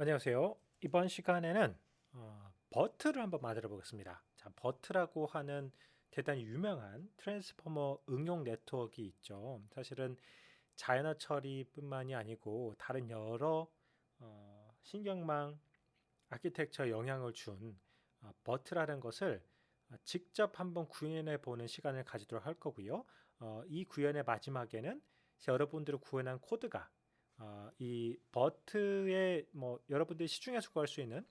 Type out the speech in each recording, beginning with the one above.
안녕하세요. 이번 시간에는 버트를 한번 만들어 보겠습니다. 자, 버트라고 하는 대단히 유명한 트랜스포머 응용 네트워크 있죠. 사실은 자연어 처리뿐만이 아니고 다른 여러 신경망 아키텍처에 영향을 준 버트라는 것을 직접 한번 구현해 보는 시간을 가지도록 할 거고요. 이 구현의 마지막에는 여러분들이 구현한 코드가 이 버트의 뭐 여러분들이 시중에서 구할 수 있는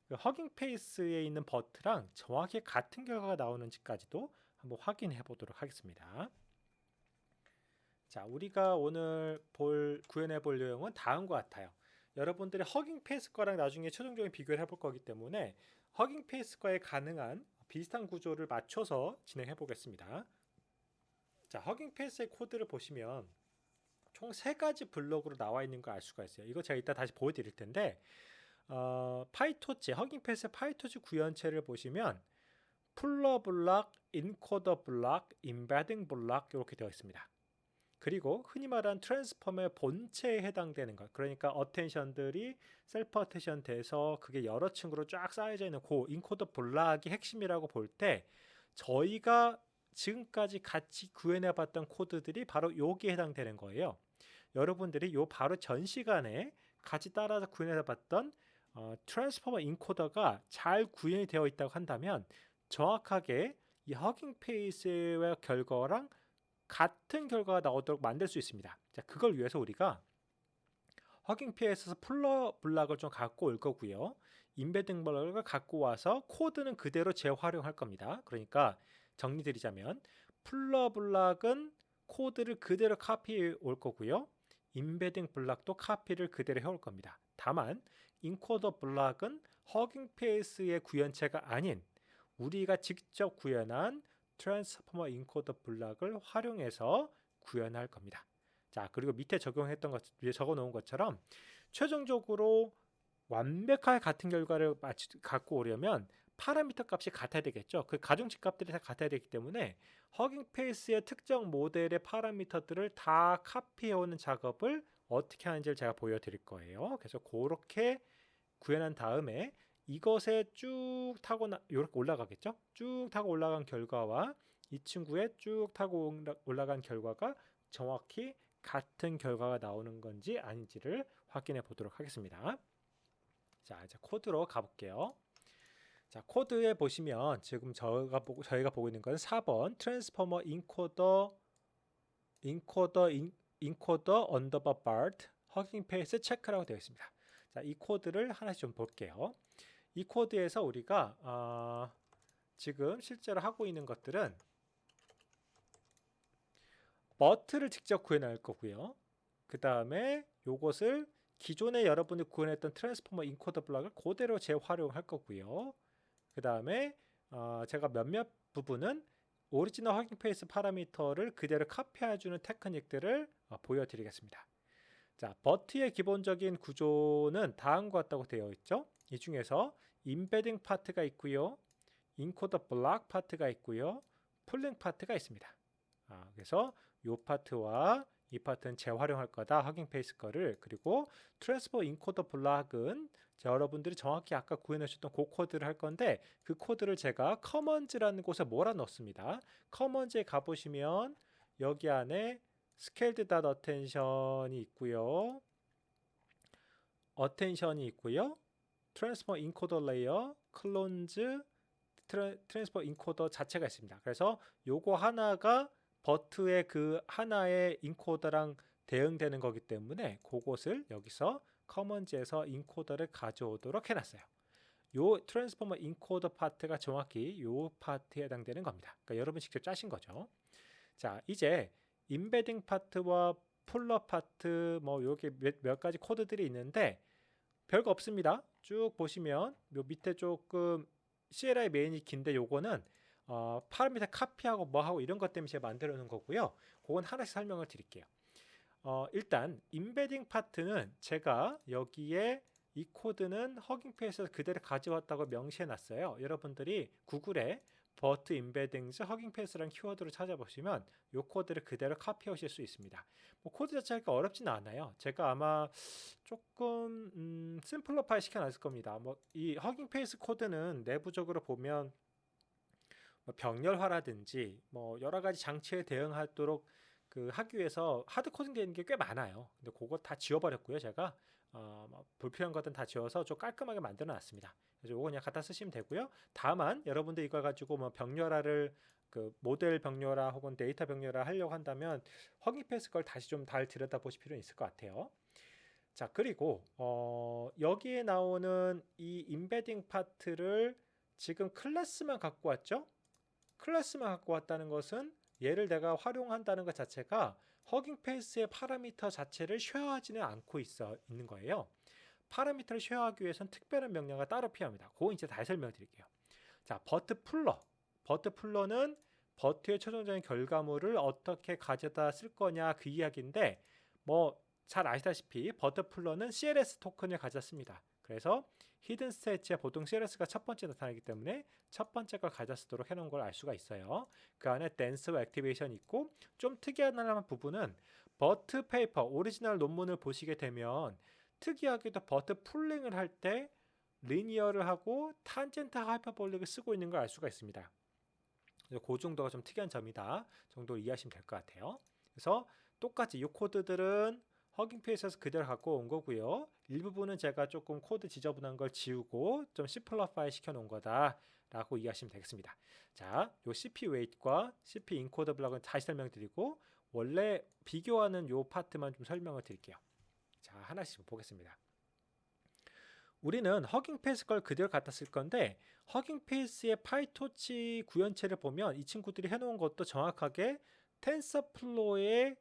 그 허깅 페이스에 있는 버트랑 정확히 같은 결과가 나오는지까지도 한번 확인해 보도록 하겠습니다. 자, 우리가 오늘 구현해 볼 내용은 다음과 같아요. 여러분들이 허깅 페이스 거랑 나중에 최종적인 비교를 해볼 거기 때문에 허깅 페이스 거에 가능한 비슷한 구조를 맞춰서 진행해 보겠습니다. 자, 허깅 페이스의 코드를 보시면 총 3가지 블록으로 나와 있는 걸 알 수가 있어요. 이거 제가 이따 다시 보여드릴 텐데 파이토치, 허깅 페이스의 파이토치 구현체를 보시면 풀러 블락, 인코더 블락, 임베딩 블락 이렇게 되어 있습니다. 그리고 흔히 말하는 트랜스폼의 본체에 해당되는 것, 그러니까 어텐션들이 셀프 어텐션 돼서 그게 여러 층으로 쫙 쌓여져 있는 그 인코더 블락이 핵심이라고 볼 때 저희가 지금까지 같이 구현해 봤던 코드들이 바로 여기에 해당되는 거예요. 여러분들이 요 바로 전 시간에 같이 따라서 구현해 봤던 트랜스포머 인코더가 잘 구현이 되어 있다고 한다면 정확하게 이 허깅 페이스의 결과랑 같은 결과가 나오도록 만들 수 있습니다. 자, 그걸 위해서 우리가 허깅 페이스에서 풀러 블락을 좀 갖고 올 거고요. 임베딩 블락을 갖고 와서 코드는 그대로 재활용할 겁니다. 그러니까 정리드리자면 풀러 블락은 코드를 그대로 카피해 올 거고요. 임베딩 블락도 카피를 그대로 해올 겁니다. 다만 인코더 블락은 허깅 페이스의 구현체가 아닌 우리가 직접 구현한 트랜스포머 인코더 블락을 활용해서 구현할 겁니다. 자, 그리고 밑에 적용했던 것, 위에 적어 놓은 것처럼 최종적으로 완벽하게 같은 결과를 갖고 오려면 파라미터 값이 같아야 되겠죠. 그 가중치 값들이 다 같아야 되기 때문에 허깅 페이스의 특정 모델의 파라미터들을 다 카피해 오는 작업을 어떻게 하는지를 제가 보여드릴 거예요. 그래서 그렇게 구현한 다음에 이것에 쭉 타고 이렇게 올라가겠죠. 쭉 타고 올라간 결과와 이 친구의 쭉 타고 올라간 결과가 정확히 같은 결과가 나오는 건지 아닌지를 확인해 보도록 하겠습니다. 자, 이제 코드로 가볼게요. 자, 코드에 보시면 지금 저희가 보고 있는 건 4번 트랜스포머 인코더 언더바 바트 허깅 페이스 체크라고 되어 있습니다. 자, 이 코드를 하나씩 좀 볼게요. 이 코드에서 우리가 지금 실제로 하고 있는 것들은 버트를 직접 구현할 거고요. 그 다음에 요것을 기존에 여러분이 구현했던 트랜스포머 인코더 블락을 그대로 재활용할 거고요. 그 다음에 제가 몇몇 부분은 오리지널 허깅 페이스 파라미터를 그대로 카피해주는 테크닉들을 보여드리겠습니다. 자, 버트의 기본적인 구조는 다음과 같다고 되어 있죠. 이 중에서 임베딩 파트가 있고요. 인코더 블락 파트가 있고요. 풀링 파트가 있습니다. 그래서 이 파트와 이 파트는 재활용할 거다. 허깅 페이스 거를. 그리고 트랜스퍼 인코더 블락은 여러분들이 정확히 아까 구현하셨던 그 코드를 할 건데 그 코드를 제가 커먼즈라는 곳에 몰아 넣습니다. 커먼즈에 가보시면 여기 안에 스케일드 닷 어텐션이 있고요. 어텐션이 있고요. 트랜스퍼 인코더 레이어, 클론즈, 트랜스퍼 인코더 자체가 있습니다. 그래서 요거 하나가 버트의 그 하나의 인코더랑 대응되는 거기 때문에 그것을 여기서 커먼즈에서 인코더를 가져오도록 해놨어요. 요 트랜스포머 인코더 파트가 정확히 요 파트에 해당되는 겁니다. 그러니까 여러분 직접 짜신 거죠. 자, 이제 임베딩 파트와 풀러 파트 뭐 요게 몇 가지 코드들이 있는데 별거 없습니다. 쭉 보시면 요 밑에 조금 CLI 메인이 긴데 요거는 파라미터 카피하고 뭐하고 이런 것 때문에 제가 만들어 놓은 거고요. 그건 하나씩 설명을 드릴게요. 일단 임베딩 파트는 제가 여기에 이 코드는 허깅 페이스에서 그대로 가져왔다고 명시해 놨어요. 여러분들이 구글에 버트 임베딩스 허깅 페이스라는 키워드로 찾아보시면 이 코드를 그대로 카피해 오실 수 있습니다. 뭐 코드 자체가 어렵지는 않아요. 제가 아마 조금 심플리파이 시켜놨을 겁니다. 뭐 이 허깅 페이스 코드는 내부적으로 보면 뭐 병렬화라든지 뭐 여러 가지 장치에 대응하도록 그 하기 위해서 하드 코딩 되는 게 꽤 많아요. 근데 그거 다 지워버렸고요. 제가 뭐 불필요한 것들은 다 지워서 좀 깔끔하게 만들어 놨습니다. 그래서 요거 그냥 갖다 쓰시면 되고요. 다만 여러분들 이걸 가지고 뭐 병렬화를 그 모델 병렬화 혹은 데이터 병렬화 하려고 한다면 허깅 페이스 걸 다시 좀 잘 들여다 보실 필요는 있을 것 같아요. 자, 그리고 여기에 나오는 이 임베딩 파트를 지금 클래스만 갖고 왔죠? 클래스만 갖고 왔다는 것은 얘를 내가 활용한다는 것 자체가 허깅 페이스의 파라미터 자체를 쉐어하지는 않고 있는 거예요. 파라미터를 쉐어하기 위해서는 특별한 명령어가 따로 필요합니다. 그거 이제 다시 설명드릴게요. 자, 버트 플러는 버트의 최종적인 결과물을 어떻게 가져다 쓸 거냐 그 이야기인데 뭐 잘 아시다시피 버트 플러는 CLS 토큰을 가졌습니다. 그래서 히든 스테이트에 보통 CLS가 첫 번째 나타나기 때문에 첫 번째 걸 가져 쓰도록 해놓은 걸 알 수가 있어요. 그 안에 댄스와 액티베이션이 있고 좀 특이한 부분은 버트 페이퍼 오리지널 논문을 보시게 되면 특이하게도 버트 풀링을 할 때 리니어를 하고 탄젠트 하이퍼볼릭을 쓰고 있는 걸 알 수가 있습니다. 그 정도가 좀 특이한 점이다 정도로 이해하시면 될 것 같아요. 그래서 똑같이 이 코드들은 허깅 페이스에서 그대로 갖고 온 거고요. 일부분은 제가 조금 코드 지저분한 걸 지우고 좀 심플리파이 시켜 놓은 거다라고 이해하시면 되겠습니다. 자, 요 CP weight과 CP encoder 블럭은 다시 설명드리고 원래 비교하는 요 파트만 좀 설명을 드릴게요. 자, 하나씩 보겠습니다. 우리는 허깅 페이스 걸 그대로 갖다 쓸 건데 허깅 페이스의 파이토치 구현체를 보면 이 친구들이 해놓은 것도 정확하게 텐서플로우의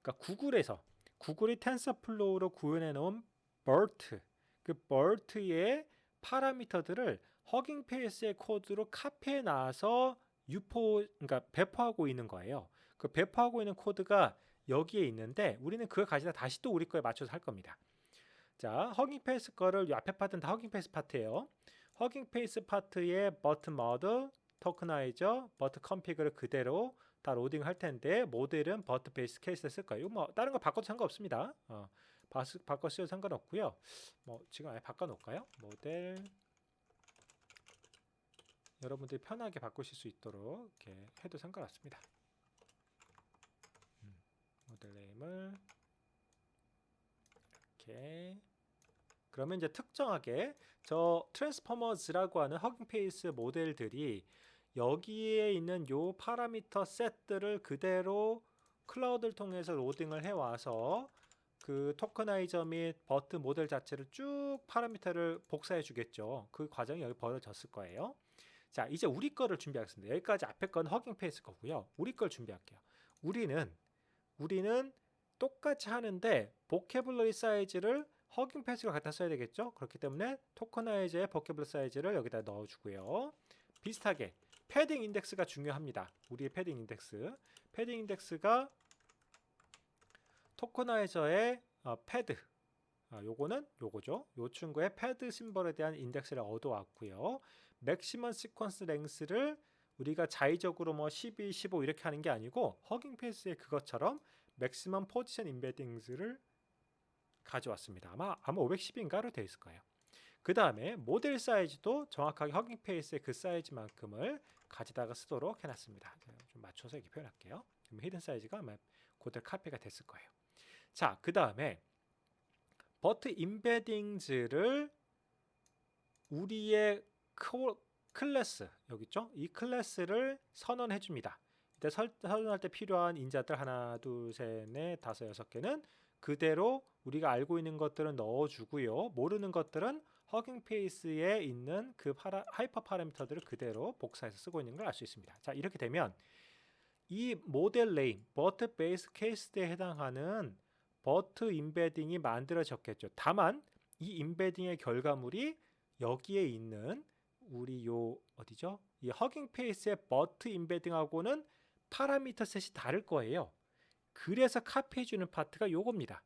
그러니까 구글이 텐서플로우로 구현해 놓은 BERT 그 BERT의 파라미터들을 허깅 페이스의 코드로 카피해 놔서 그러니까 배포하고 있는 거예요. 그 배포하고 있는 코드가 여기에 있는데 우리는 그걸 가지다 다시 또 우리 거에 맞춰서 할 겁니다. 자, 허깅 페이스 거를 이 앞에 파트는 다 허깅 페이스 파트예요. 허깅 페이스 파트의 버트 모드, 토크나이저, 버트 컨피그를 그대로 다 로딩 할 텐데 모델은 버트 베이스 케이스를 쓸 거예요. 뭐 다른 거 바꿔도 상관없습니다. 바꿔 쓰셔도 상관없고요. 뭐 지금 아예 바꿔 놓을까요? 모델 여러분들이 편하게 바꾸실 수 있도록 이렇게 해도 상관없습니다. 모델 네임을 이렇게 그러면 이제 특정하게 저 트랜스포머즈라고 하는 허깅 페이스 모델들이 여기에 있는 요 파라미터 셋들을 그대로 클라우드를 통해서 로딩을 해와서 그 토커나이저 및 버트 모델 자체를 쭉 파라미터를 복사해 주겠죠. 그 과정이 여기 벌어졌을 거예요. 자, 이제 우리 거를 준비하겠습니다. 여기까지 앞에 건 허깅 페이스 거고요. 우리 걸 준비할게요. 우리는 똑같이 하는데 보캐블러리 사이즈를 허깅 페이스로 갖다 써야 되겠죠. 그렇기 때문에 토커나이저의 보캐블러리 사이즈를 여기다 넣어주고요. 비슷하게 패딩 인덱스가 중요합니다. 우리의 패딩 인덱스가 토커나이저의 패드 요거는 요거죠. 요 친구의 패드 심벌에 대한 인덱스를 얻어왔고요. 맥시멈 시퀀스 랭스를 우리가 자의적으로 뭐 12, 15 이렇게 하는 게 아니고 허깅 페이스의 그것처럼 맥시멈 포지션 임베딩스를 가져왔습니다. 아마 510인가로 되어 있을 거예요. 그 다음에 모델 사이즈도 정확하게 허깅 페이스의 그 사이즈만큼을 가져다가 쓰도록 해놨습니다. 좀 맞춰서 이렇게 표현할게요. 그럼 히든 사이즈가 아마 그대로 카피가 됐을 거예요. 자, 그 다음에 버트 임베딩즈를 우리의 클래스 여기 있죠? 이 클래스를 선언해 줍니다. 이때 선언할 때 필요한 인자들 하나, 둘, 셋, 넷, 다섯, 여섯 개는 그대로 우리가 알고 있는 것들은 넣어주고요. 모르는 것들은 허깅 페이스에 있는 그 하이퍼 파라미터들을 그대로 복사해서 쓰고 있는 걸 알 수 있습니다. 자, 이렇게 되면 이 모델 네임, 버트 베이스 케이스에 해당하는 버트 임베딩이 만들어졌겠죠. 다만 이 임베딩의 결과물이 여기에 있는 우리 요 어디죠? 이 허깅 페이스의 버트 임베딩하고는 파라미터 셋이 다를 거예요. 그래서 카피해주는 파트가 요겁니다.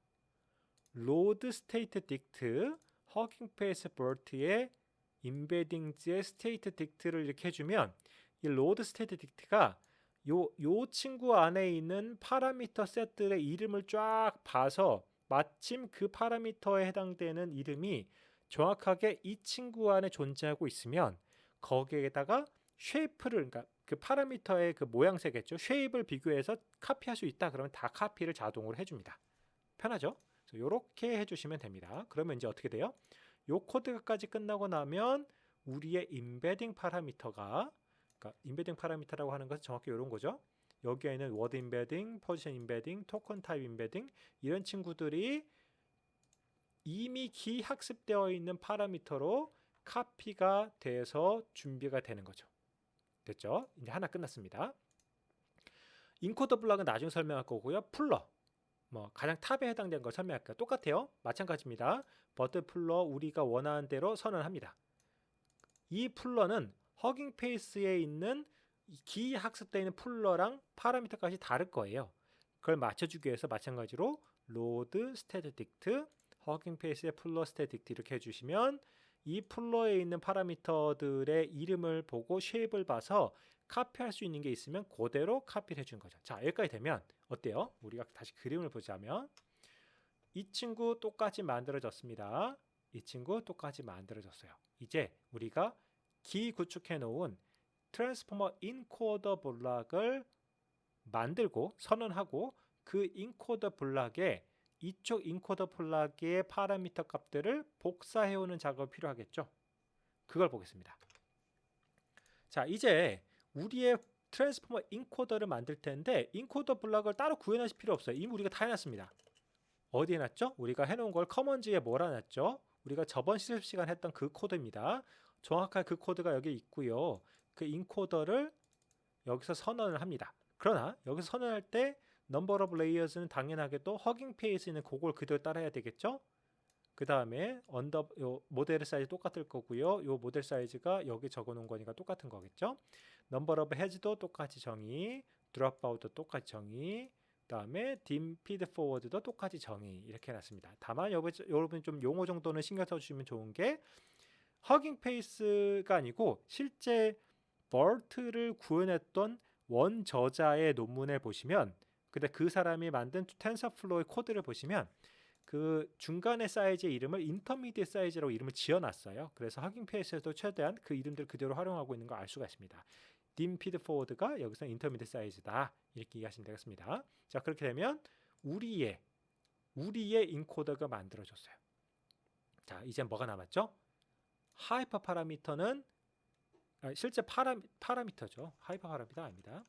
로드 스테이트 딕트 허깅 페이스 버트의 임베딩즈의 스테이트 딕트를 이렇게 해주면 이 로드 스테이트 딕트가 요 친구 안에 있는 파라미터 셋들의 이름을 쫙 봐서 마침 그 파라미터에 해당되는 이름이 정확하게 이 친구 안에 존재하고 있으면 거기에다가 쉐이프를, 그러니까 그 파라미터의 그 모양새겠죠. 쉐입을 비교해서 카피할 수 있다. 그러면 다 카피를 자동으로 해줍니다. 편하죠? 이렇게 해주시면 됩니다. 그러면 이제 어떻게 돼요? 요 코드까지 끝나고 나면 우리의 임베딩 파라미터가, 그러니까 임베딩 파라미터라고 하는 것은 정확히 이런 거죠. 여기에는 워드 임베딩, 포지션 임베딩, 토큰 타입 임베딩 이런 친구들이 이미 기학습되어 있는 파라미터로 카피가 돼서 준비가 되는 거죠. 됐죠? 이제 하나 끝났습니다. 인코더 블락은 나중에 설명할 거고요. 풀러, 뭐 가장 탑에 해당되는 걸 설명할게요. 똑같아요. 마찬가지입니다. 버튼 풀러 우리가 원하는 대로 선언합니다. 이 풀러는 허깅 페이스에 있는 기학습되어 있는 풀러랑 파라미터까지 다를 거예요. 그걸 맞춰주기 위해서 마찬가지로 로드 스태틱트 허깅 페이스의 풀러 스태틱트 이렇게 해주시면 이 풀러에 있는 파라미터들의 이름을 보고 쉐입을 봐서 카피할 수 있는 게 있으면 그대로 카피를 해주는 거죠. 자, 여기까지 되면 어때요? 우리가 다시 그림을 보자면 이 친구 똑같이 만들어졌습니다. 이 친구 똑같이 만들어졌어요. 이제 우리가 기구축해 놓은 트랜스포머 인코더 블락을 만들고 선언하고 그 인코더 블락에 이쪽 인코더 블락의 파라미터 값들을 복사해 오는 작업이 필요하겠죠. 그걸 보겠습니다. 자, 이제 우리의 트랜스포머 인코더를 만들 텐데 인코더 블락을 따로 구현하실 필요 없어요. 이미 우리가 다 해놨습니다. 어디에 놨죠? 우리가 해놓은 걸 커먼즈에 몰아놨죠. 우리가 저번 실습 시간 했던 그 코드입니다. 정확한 그 코드가 여기 있고요. 그 인코더를 여기서 선언을 합니다. 그러나 여기서 선언할 때 넘버 오브 레이어즈는 당연하게도 허깅 페이스는 그걸 그대로 따라야 되겠죠. 그 다음에 요 모델 사이즈 똑같을 거고요. 요 모델 사이즈가 여기 적어놓은 거니까 똑같은 거겠죠. 넘버 오브 헤즈도 똑같이 정의, 드롭 아웃도 똑같이 정의, 그 다음에 dim feed forward도 똑같이 정의 이렇게 해놨습니다. 다만 여러분 좀 용어 정도는 신경 써주시면 좋은 게 허깅 페이스가 아니고 실제 버트를 구현했던 원저자의 논문을 보시면, 근데 그 사람이 만든 텐서플로우의 코드를 보시면 그 중간의 사이즈의 이름을 인터미디엇 사이즈라고 이름을 지어놨어요. 그래서 허깅 페이스에도 최대한 그 이름들 그대로 활용하고 있는 걸 알 수가 있습니다. dim feed forward가 여기서 인터미디엇 사이즈다 이렇게 이해하시면 되겠습니다. 자, 그렇게 되면 우리의 인코더가 만들어졌어요. 자, 이제 뭐가 남았죠? 하이퍼 파라미터는 실제 파라미터죠. 하이퍼 파라미터 아닙니다.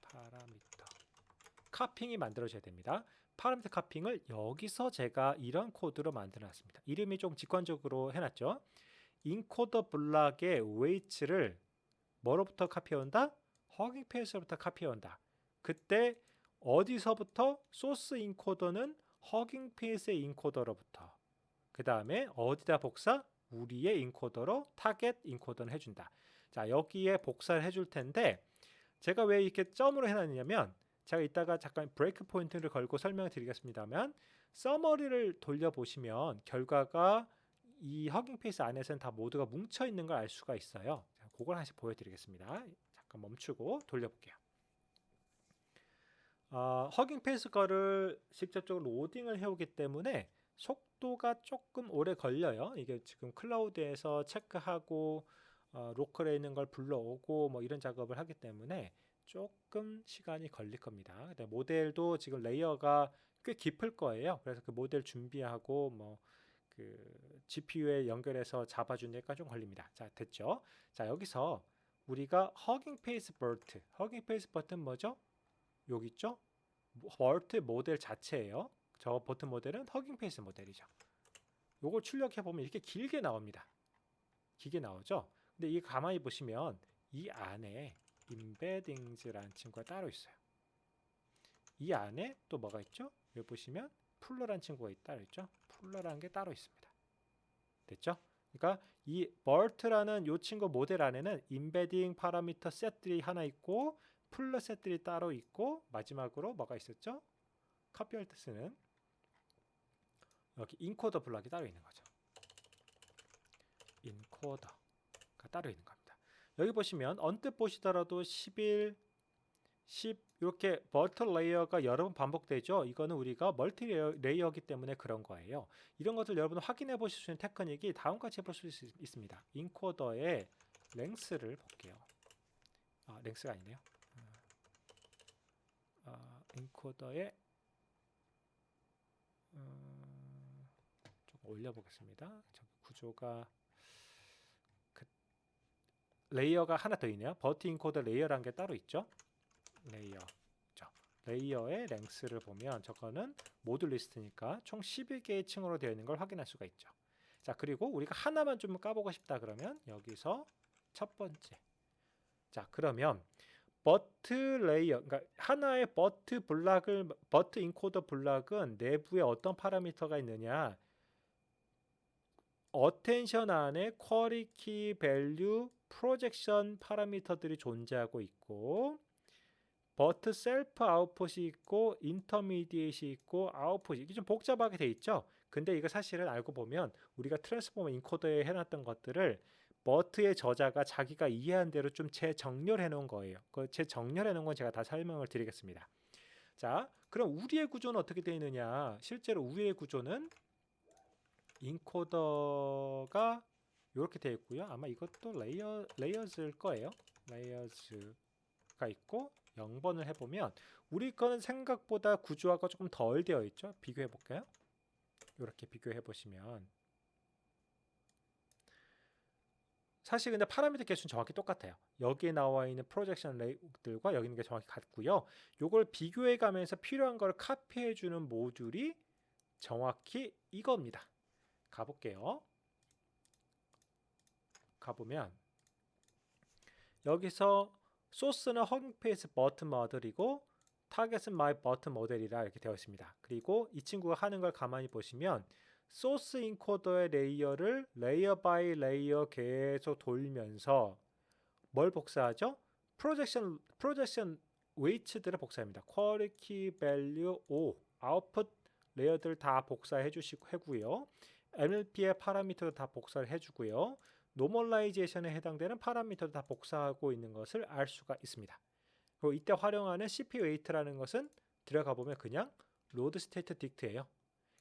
파라미터 카핑이 만들어져야 됩니다. 파라미터 카핑을 여기서 제가 이런 코드로 만들어놨습니다. 이름이 좀 직관적으로 해놨죠. 인코더 블락의 웨이츠를 뭐로부터 카피해온다? 허깅 페이스로부터 카피해온다. 그때 어디서부터? 소스 인코더는 허깅 페이스의 인코더로부터, 그 다음에 어디다 복사? 우리의 인코더로 타겟 인코더는 해준다. 자, 여기에 복사를 해줄 텐데 제가 왜 이렇게 점으로 해놨냐면 제가 이따가 잠깐 브레이크 포인트를 걸고 설명을 드리겠습니다만 서머리를 돌려보시면 결과가 이 허깅 페이스 안에서는 다 모두가 뭉쳐 있는 걸 알 수가 있어요. 자, 그걸 하나씩 보여드리겠습니다. 잠깐 멈추고 돌려볼게요. 허깅 페이스 거를 직접적으로 로딩을 해오기 때문에 속도가 조금 오래 걸려요. 이게 지금 클라우드에서 체크하고 로컬에 있는 걸 불러오고 뭐 이런 작업을 하기 때문에 조금 시간이 걸릴 겁니다. 모델도 지금 레이어가 꽤 깊을 거예요. 그래서 그 모델 준비하고 뭐 그 GPU에 연결해서 잡아주는 데까지 좀 걸립니다. 자, 됐죠? 자, 여기서 우리가 허깅 페이스 버튼 뭐죠? 여기 있죠? 버트 모델 자체예요. 저 버튼 모델은 허깅 페이스 모델이죠. 요걸 출력해 보면 이렇게 길게 나옵니다. 길게 나오죠? 근데 이 가만히 보시면 이 안에 embeddings라는 친구가 따로 있어요. 이 안에 또 뭐가 있죠? 여기 보시면 풀러라는 친구가 따로 있죠? 풀러라는 게 따로 있습니다. 됐죠? 그러니까 이 BERT라는 이 친구 모델 안에는 embedding 파라미터 셋들이 하나 있고 풀러 셋들이 따로 있고 마지막으로 뭐가 있었죠? 카피할 때 쓰는 여기 인코더 블락이 따로 있는 거죠. 인코더가 따로 있는 겁니다. 여기 보시면 언뜻 보시더라도 11, 10 이렇게 버트 레이어가 여러 번 반복되죠. 이거는 우리가 멀티 레이어이기 때문에 그런 거예요. 이런 것들 여러분 확인해 보실 수 있는 테크닉이 다음같이 해볼 수 있습니다. 인코더의 랭스를 볼게요. 랭스가 아니네요. 인코더의 좀 올려보겠습니다. 저기 구조가 레이어가 하나 더 있네요. 버트 인코더 레이어라는 게 따로 있죠. 레이어. 레이어의 랭스를 보면 저거는 모듈 리스트니까 총 11개의 층으로 되어 있는 걸 확인할 수가 있죠. 자, 그리고 우리가 하나만 좀 까보고 싶다 그러면 여기서 첫 번째. 자, 그러면 버트 레이어, 그러니까 하나의 버트 인코더 블락은 내부에 어떤 파라미터가 있느냐? 어텐션 안에 쿼리 키 밸류 프로젝션 파라미터들이 존재하고 있고, 버트 셀프 아웃풋이 있고 인터미디에이트이 있고 아웃풋이 이게 좀 복잡하게 돼 있죠. 근데 이거 사실은 알고 보면 우리가 트랜스포머 인코더에 해놨던 것들을 버트의 저자가 자기가 이해한 대로 좀 재정렬해 놓은 거예요. 그 재정렬해 놓은 건 제가 다 설명을 드리겠습니다. 자, 그럼 우리의 구조는 어떻게 되어 있느냐? 실제로 우리의 구조는 인코더가 이렇게 되어 있고요. 아마 이것도 레이어즈일 거예요. 레이어즈가 있고 0번을 해보면 우리 거는 생각보다 구조화가 조금 덜 되어 있죠. 비교해 볼까요? 이렇게 비교해 보시면 사실 근데 파라미터 개수는 정확히 똑같아요. 여기에 나와 있는 프로젝션 레이들과 여기 있는 게 정확히 같고요. 요걸 비교해 가면서 필요한 걸 카피해 주는 모듈이 정확히 이겁니다. 가볼게요. 가보면 여기서 소스는 허깅페이스 버튼 모델이고 타겟은 마이 버튼 모델이라 이렇게 되어 있습니다. 그리고 이 친구가 하는 걸 가만히 보시면 소스 인코더의 레이어를 레이어 바이 레이어 계속 돌면서 뭘 복사하죠? 프로젝션 웨이츠들을 복사합니다. 쿼리 키 밸류 5 아웃풋 레이어들 다 복사해 주시고 해고요. NLP의 파라미터도 다 복사를 해주고요. 노멀라이제이션에 해당되는 파라미터도 다 복사하고 있는 것을 알 수가 있습니다. 그리고 이때 활용하는 CPU 웨이트라는 것은 들어가 보면 그냥 로드 스테이트 딕트예요.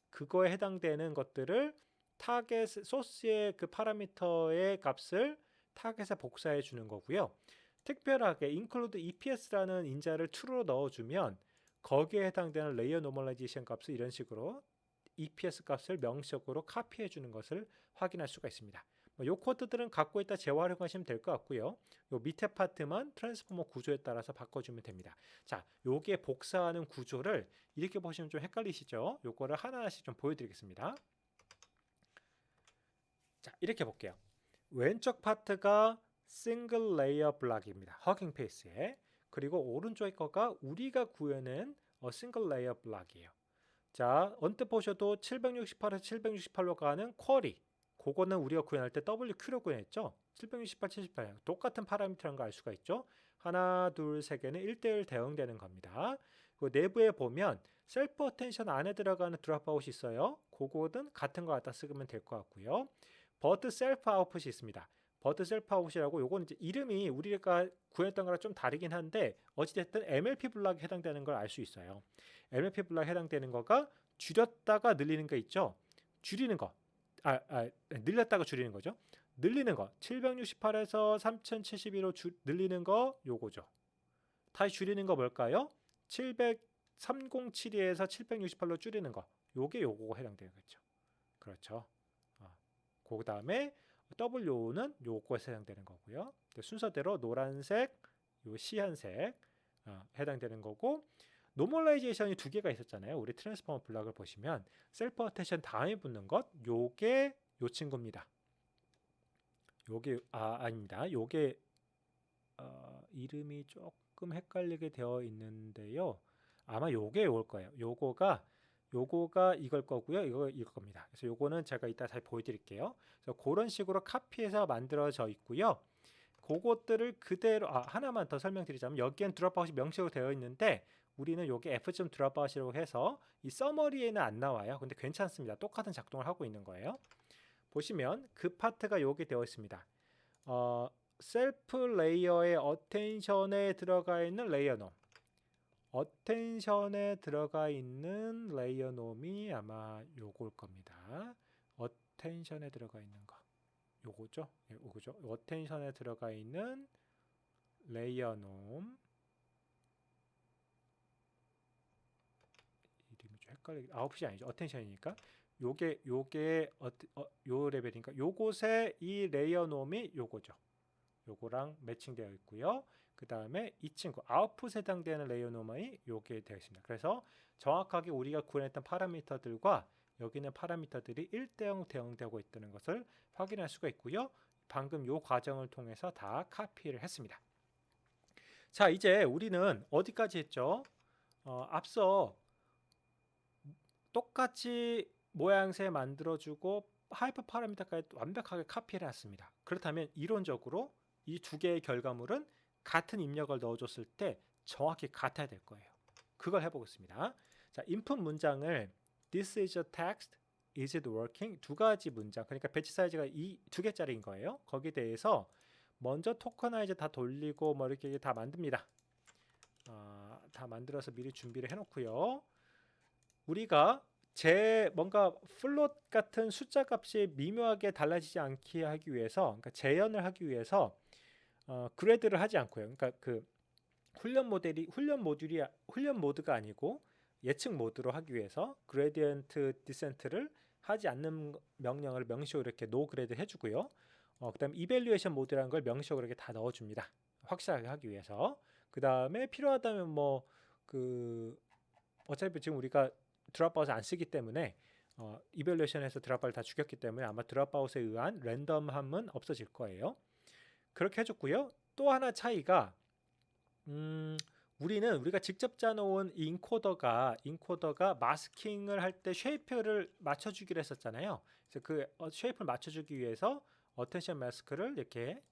그거에 해당되는 것들을 타겟 소스의 그 파라미터의 값을 타겟에 복사해 주는 거고요. 특별하게 include EPS라는 인자를 true로 넣어주면 거기에 해당되는 레이어 노멀라이제이션 값을 이런 식으로 EPS 값을 명시적으로 카피해 주는 것을 확인할 수가 있습니다. 이 코드들은 갖고 있다 재활용하시면 될 것 같고요. 요 밑에 파트만 트랜스포머 구조에 따라서 바꿔주면 됩니다. 자, 요게 복사하는 구조를 이렇게 보시면 좀 헷갈리시죠? 요거를 하나하나씩 좀 보여드리겠습니다. 자, 이렇게 볼게요. 왼쪽 파트가 싱글 레이어 블락입니다. 허깅 페이스에. 그리고 오른쪽 거가 우리가 구해낸 싱글 레이어 블락이에요. 자, 언뜻 보셔도 768에서 768로 가는 쿼리. 그거는 우리가 구현할 때 WQ로 구현했죠. 768, 78 똑같은 파라미터라는 걸 알 수가 있죠. 하나, 둘, 세 개는 1대1 대응되는 겁니다. 그 내부에 보면 셀프 어텐션 안에 들어가는 드롭아웃이 있어요. 그거는 같은 거 갖다 쓰면 될 것 같고요. 버드 셀프 아웃풋이 있습니다. 버드 셀프 아웃이라고 요건 이제 이름이 우리가 구했던 거랑 좀 다르긴 한데 어찌됐든 MLP 블락에 해당되는 걸 알 수 있어요. MLP 블락에 해당되는 거가 줄였다가 늘리는 거 있죠. 줄이는 거. 늘렸다가 줄이는 거죠. 늘리는 거 768에서 3072로 늘리는 거 요거죠. 다시 줄이는 거 뭘까요? 307에서 768로 줄이는 거 요게 요거가 해당되겠죠. 그렇죠. 그 다음에 W는 요거에 해당되는 거고요. 순서대로 노란색, 요 시한색 해당되는 거고 노멀라이제이션이 두 개가 있었잖아요. 우리 트랜스포머 블락을 보시면 셀프 어텐션 다음에 붙는 것 요게 요 친구입니다. 요게 아닙니다. 요게 이름이 조금 헷갈리게 되어 있는데요. 아마 요게 올 거예요. 요거가 이걸 거고요. 이걸 겁니다. 그래서 요거는 제가 이따 잘 보여드릴게요. 그래서 그런 식으로 카피해서 만들어져 있고요. 그것들을 그대로 하나만 더 설명드리자면 여기엔 드롭아웃이 명시로 되어 있는데 우리는 요게 f.drop 드롭아웃이라고 해서 이 서머리에는 안 나와요. 근데 괜찮습니다. 똑같은 작동을 하고 있는 거예요. 보시면 그 파트가 요게 되어 있습니다. 셀프 레이어의 어텐션에 들어가 있는 레이어 놈 어텐션에 들어가 있는 레이어 놈이 아마 요걸 겁니다. 어텐션에 들어가 있는 거 요거죠? 예, 요거죠. 어텐션에 들어가 있는 레이어 놈 이름이 좀 헷갈리게 아웃풋이 아니죠. 어텐션이니까 요게 요 레벨이니까 요곳에 이 레이어 놈이 요거죠. 요거랑 매칭되어 있고요. 그 다음에 이 친구 아웃풋에 해당되는 레이어 놈이 요게 되어 있습니다. 그래서 정확하게 우리가 구현했던 파라미터들과 여기는 파라미터들이 1대0 대응되고 있다는 것을 확인할 수가 있고요. 방금 요 과정을 통해서 다 카피를 했습니다. 자, 이제 우리는 어디까지 했죠? 앞서 똑같이 모양새 만들어주고 하이퍼 파라미터까지 완벽하게 카피를 했습니다. 그렇다면 이론적으로 이 두 개의 결과물은 같은 입력을 넣어줬을 때 정확히 같아야 될 거예요. 그걸 해보겠습니다. 자, 인풋 문장을 This is a text, is it working? 두 가지 문장, 그러니까 배치 사이즈가 이 두 개짜리인 거예요. 거기에 대해서 먼저 토커나이즈 다 돌리고 뭐 이렇게 다 만듭니다. 다 만들어서 미리 준비를 해놓고요. 우리가 뭔가 플롯 같은 숫자 값이 미묘하게 달라지지 않게 하기 위해서, 그러니까 재현을 하기 위해서 그래드를 하지 않고요. 그러니까 그 훈련 모드가 아니고 예측 모드로 하기 위해서 그레디언트 디센트를 하지 않는 명령을 명시적으로 이렇게 노 그레드 해주고요. 그다음 이밸류에이션 모드라는 걸 명시적으로 이렇게 다 넣어줍니다. 확실하게 하기 위해서. 그 다음에 필요하다면 어차피 지금 우리가 드랍아웃을 안 쓰기 때문에 이밸류에이션에서 드랍아웃을 다 죽였기 때문에 아마 드랍아웃에 의한 랜덤함은 없어질 거예요. 그렇게 해줬고요. 또 하나 차이가 우리가 직접 짜놓은 이 인코더가 마스킹을 할 때 쉐이프를 맞춰주기로 했었잖아요. 그래서 그 쉐이프를 맞춰주기 위해서 어텐션 마스크를 이렇게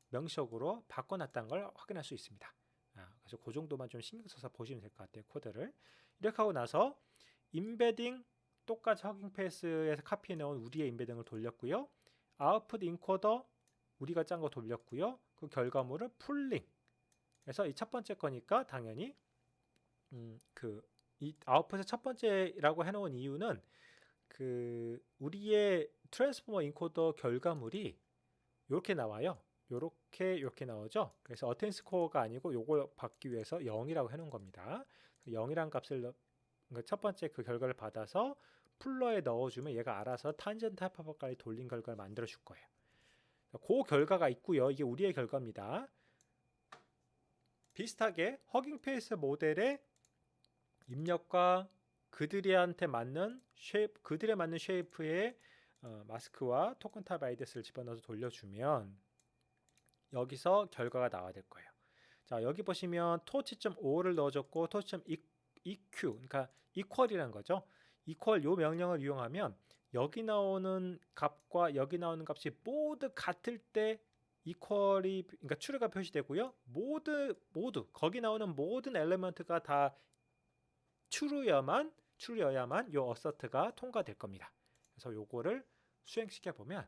명시적으로 바꿔놨다는 걸 확인할 수 있습니다. 그래서 그 정도만 좀 신경 써서 보시면 될 것 같아요. 코드를 이렇게 하고 나서 임베딩 똑같이 허깅 페이스에서 카피해 놓은 우리의 임베딩을 돌렸고요. 아웃풋 인코더 우리가 짠 거 돌렸고요. 그 결과물을 풀링. 그래서 이 첫 번째 거니까 당연히 이 아웃풋의 첫 번째라고 해놓은 이유는 우리의 트랜스포머 인코더 결과물이 이렇게 나와요. 요렇게 나오죠. 그래서 어텐 스코어가 아니고 요걸 받기 위해서 0이라고 해놓은 겁니다. 0이란 값을 첫 번째 그 결과를 받아서 풀러에 넣어주면 얘가 알아서 탄젠트 하이퍼볼까지 돌린 결과를 만들어 줄 거예요. 그 결과가 있고요. 이게 우리의 결과입니다. 비슷하게 허깅 페이스 모델의 입력과 그들한테 맞는 쉐이프의 마스크와 토큰 탑 아이디스를 집어넣어서 돌려주면 여기서 결과가 나와야 될 거예요. 자, 여기 보시면 torch.o를 넣어줬고 torch.eq, 그러니까 equal이라는 거죠. equal 요 명령을 이용하면 여기 나오는 값과 여기 나오는 값이 모두 같을 때 equal이, 그러니까 true가 표시되고요. 모두 거기 나오는 모든 엘리먼트가 다 true여야만 요 assert가 통과될 겁니다. 그래서 요거를 수행시켜 보면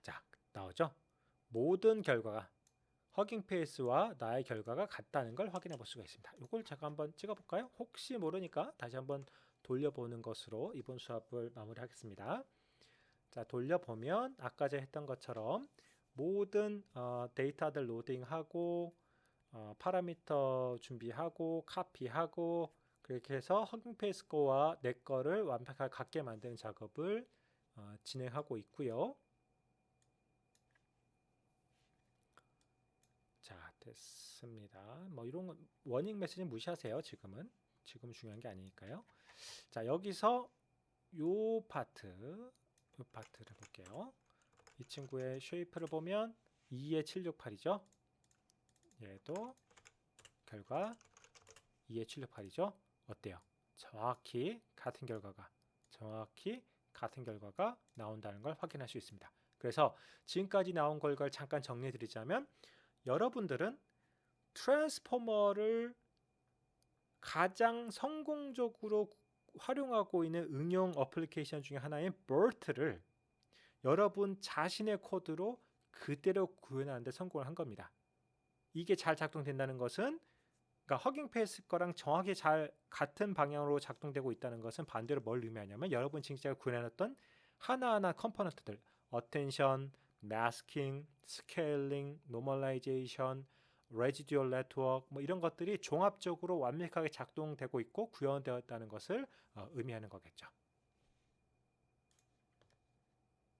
자, 나오죠? 모든 결과가 허깅 페이스와 나의 결과가 같다는 걸 확인해 볼 수가 있습니다. 이걸 제가 한번 찍어 볼까요? 혹시 모르니까 다시 한번 돌려보는 것으로 이번 수업을 마무리하겠습니다. 자, 돌려보면 아까 전에 했던 것처럼 모든 데이터들 로딩하고 파라미터 준비하고 카피하고 그렇게 해서 허깅 페이스 거와 내 거를 완벽하게 같게 만드는 작업을 진행하고 있고요. 자, 됐습니다. 뭐 이런 건 워닝 메시지 무시하세요. 지금 중요한 게 아니니까요. 자, 여기서 요 파트를 볼게요. 이 친구의 쉐이프를 보면 2의768이죠. 얘도 결과 2의768이죠. 어때요? 정확히 같은 결과가 나온다는 걸 확인할 수 있습니다. 그래서 지금까지 나온 결과를 잠깐 정리해 드리자면 여러분들은 트랜스포머를 가장 성공적으로 활용하고 있는 응용 어플리케이션 중에 하나인 BERT를 여러분 자신의 코드로 그대로 구현하는 데 성공을 한 겁니다. 이게 잘 작동된다는 것은, 그러니까 허깅 페이스 거랑 정확히 잘 같은 방향으로 작동되고 있다는 것은 반대로 뭘 의미하냐면, 여러분 지금 제가 구현해놨던 하나하나 컴포넌트들, 어텐션, 마스킹, 스케일링, 노멀라이제이션, 레지듀얼 네트워크, 뭐 이런 것들이 종합적으로 완벽하게 작동되고 있고 구현되었다는 것을 의미하는 거겠죠.